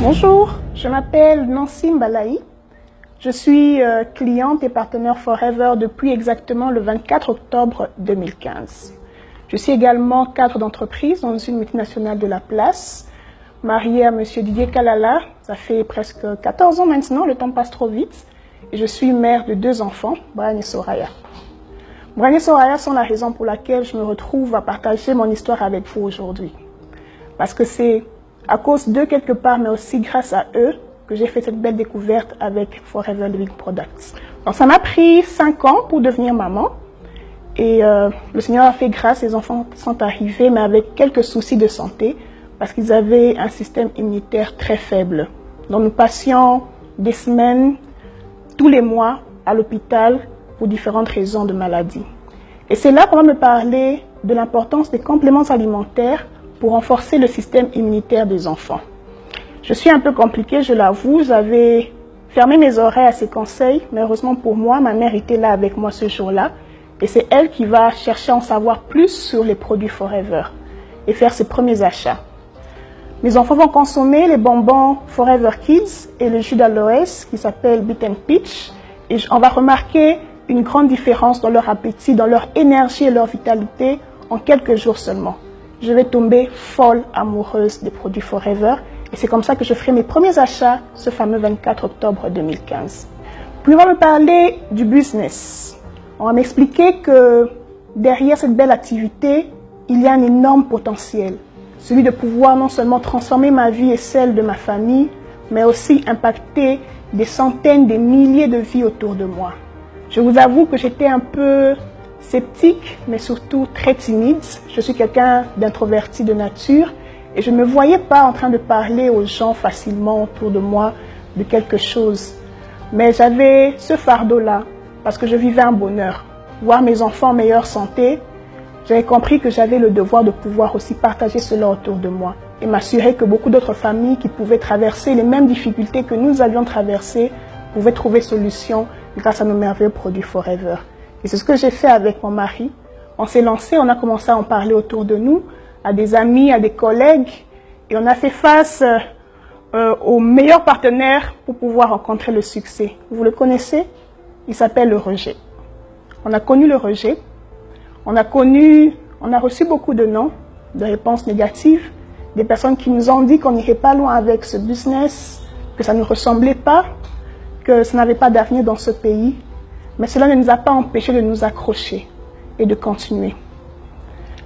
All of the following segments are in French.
Bonjour, je m'appelle Nancy Mbalaï. Je suis cliente et partenaire Forever depuis exactement le 24 octobre 2015. Je suis également cadre d'entreprise dans une multinationale de la place, mariée à M. Didier Kalala. Ça fait presque 14 ans maintenant, le temps passe trop vite. Et je suis mère de 2 enfants, Brian et Soraya. Brian et Soraya sont la raison pour laquelle je me retrouve à partager mon histoire avec vous aujourd'hui. Parce que c'est à cause d'eux quelque part, mais aussi grâce à eux, que j'ai fait cette belle découverte avec Forever Living Products. Donc ça m'a pris 5 ans pour devenir maman. Et le Seigneur a fait grâce, les enfants sont arrivés, mais avec quelques soucis de santé, parce qu'ils avaient un système immunitaire très faible. Donc nous passions des semaines, tous les mois, à l'hôpital pour différentes raisons de maladie. Et c'est là qu'on va me parler de l'importance des compléments alimentaires pour renforcer le système immunitaire des enfants. Je suis un peu compliquée, je l'avoue, j'avais fermé mes oreilles à ces conseils, mais heureusement pour moi, ma mère était là avec moi ce jour-là, et c'est elle qui va chercher à en savoir plus sur les produits Forever et faire ses premiers achats. Mes enfants vont consommer les bonbons Forever Kids et le jus d'aloès qui s'appelle Beet and Peach, et on va remarquer une grande différence dans leur appétit, dans leur énergie et leur vitalité en quelques jours seulement. Je vais tomber folle amoureuse des produits Forever et c'est comme ça que je ferai mes premiers achats ce fameux 24 octobre 2015. Puis on va me parler du business. On va m'expliquer que derrière cette belle activité, il y a un énorme potentiel. Celui de pouvoir non seulement transformer ma vie et celle de ma famille, mais aussi impacter des centaines, des milliers de vies autour de moi. Je vous avoue que j'étais un peu sceptique, mais surtout très timide. Je suis quelqu'un d'introverti de nature et je ne me voyais pas en train de parler aux gens facilement autour de moi de quelque chose. Mais j'avais ce fardeau-là parce que je vivais un bonheur. Voir mes enfants en meilleure santé, j'avais compris que j'avais le devoir de pouvoir aussi partager cela autour de moi et m'assurer que beaucoup d'autres familles qui pouvaient traverser les mêmes difficultés que nous avions traversées pouvaient trouver solution grâce à nos merveilleux produits Forever. Et c'est ce que j'ai fait avec mon mari. On s'est lancé, on a commencé à en parler autour de nous, à des amis, à des collègues, et on a fait face aux meilleurs partenaires pour pouvoir rencontrer le succès. Vous le connaissez? Il s'appelle le rejet. On a connu le rejet, on a reçu beaucoup de noms, de réponses négatives, des personnes qui nous ont dit qu'on n'irait pas loin avec ce business, que ça ne ressemblait pas, que ça n'avait pas d'avenir dans ce pays. Mais cela ne nous a pas empêchés de nous accrocher et de continuer.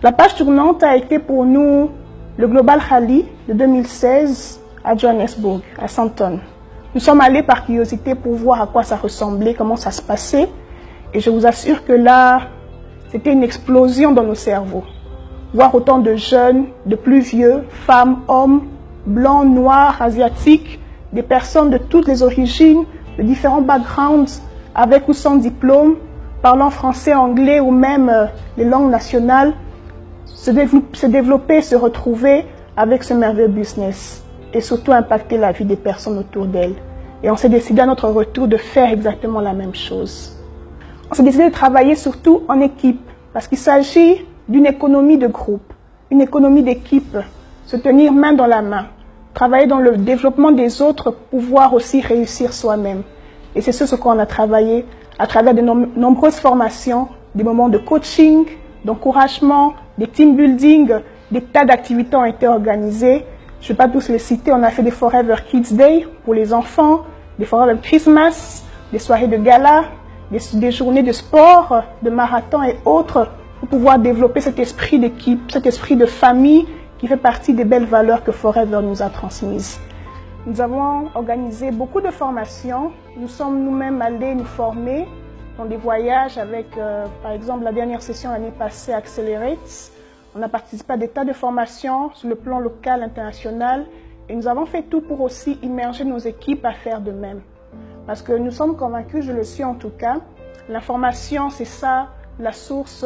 La page tournante a été pour nous le Global Rally de 2016 à Johannesburg, à Sandton. Nous sommes allés par curiosité pour voir à quoi ça ressemblait, comment ça se passait. Et je vous assure que là, c'était une explosion dans nos cerveaux. Voir autant de jeunes, de plus vieux, femmes, hommes, blancs, noirs, asiatiques, des personnes de toutes les origines, de différents backgrounds, avec ou sans diplôme, parlant français, anglais ou même les langues nationales, se développer, se retrouver avec ce merveilleux business et surtout impacter la vie des personnes autour d'elles. Et on s'est décidé à notre retour de faire exactement la même chose. On s'est décidé de travailler surtout en équipe parce qu'il s'agit d'une économie de groupe, une économie d'équipe, se tenir main dans la main, travailler dans le développement des autres pour pouvoir aussi réussir soi-même. Et c'est ce qu'on a travaillé à travers de nombreuses formations, des moments de coaching, d'encouragement, des team building, des tas d'activités ont été organisées. Je ne vais pas tous les citer, on a fait des Forever Kids Day pour les enfants, des Forever Christmas, des soirées de gala, des journées de sport, de marathon et autres pour pouvoir développer cet esprit d'équipe, cet esprit de famille qui fait partie des belles valeurs que Forever nous a transmises. Nous avons organisé beaucoup de formations. Nous sommes nous-mêmes allés nous former dans des voyages avec, par exemple, la dernière session l'année passée, Accelerate. On a participé à des tas de formations sur le plan local, international. Et nous avons fait tout pour aussi immerger nos équipes à faire de même. Parce que nous sommes convaincus, je le suis en tout cas, l'information, c'est ça, la source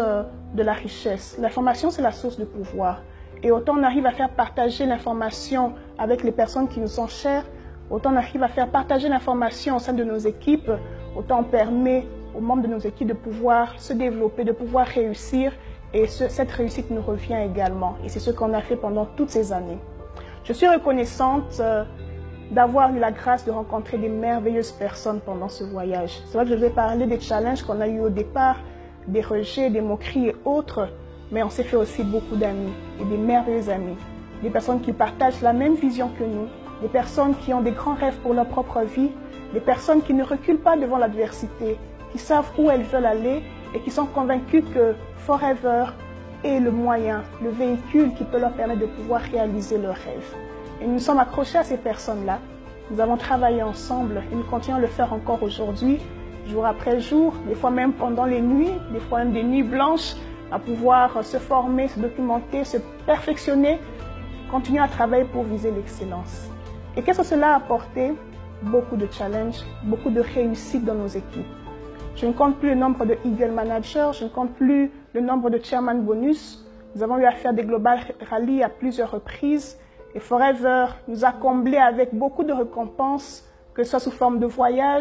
de la richesse. L'information, c'est la source de pouvoir. Et autant on arrive à faire partager l'information avec les personnes qui nous sont chères, autant on arrive à faire partager l'information au sein de nos équipes, autant on permet aux membres de nos équipes de pouvoir se développer, de pouvoir réussir. Et cette réussite nous revient également. Et c'est ce qu'on a fait pendant toutes ces années. Je suis reconnaissante d'avoir eu la grâce de rencontrer des merveilleuses personnes pendant ce voyage. C'est vrai que je vais parler des challenges qu'on a eu au départ, des rejets, des moqueries et autres, mais on s'est fait aussi beaucoup d'amis et des merveilleux amis. Des personnes qui partagent la même vision que nous, des personnes qui ont des grands rêves pour leur propre vie, des personnes qui ne reculent pas devant l'adversité, qui savent où elles veulent aller et qui sont convaincues que Forever est le moyen, le véhicule qui peut leur permettre de pouvoir réaliser leurs rêves. Et nous nous sommes accrochés à ces personnes-là. Nous avons travaillé ensemble et nous continuons à le faire encore aujourd'hui, jour après jour, des fois même pendant les nuits, des fois même des nuits blanches, à pouvoir se former, se documenter, se perfectionner, continuer à travailler pour viser l'excellence. Et qu'est-ce que cela a apporté? Beaucoup de challenges, beaucoup de réussites dans nos équipes. Je ne compte plus le nombre de Eagle Managers, je ne compte plus le nombre de Chairman Bonus. Nous avons eu à faire des Global Rally à plusieurs reprises. Et Forever nous a comblés avec beaucoup de récompenses, que ce soit sous forme de voyage,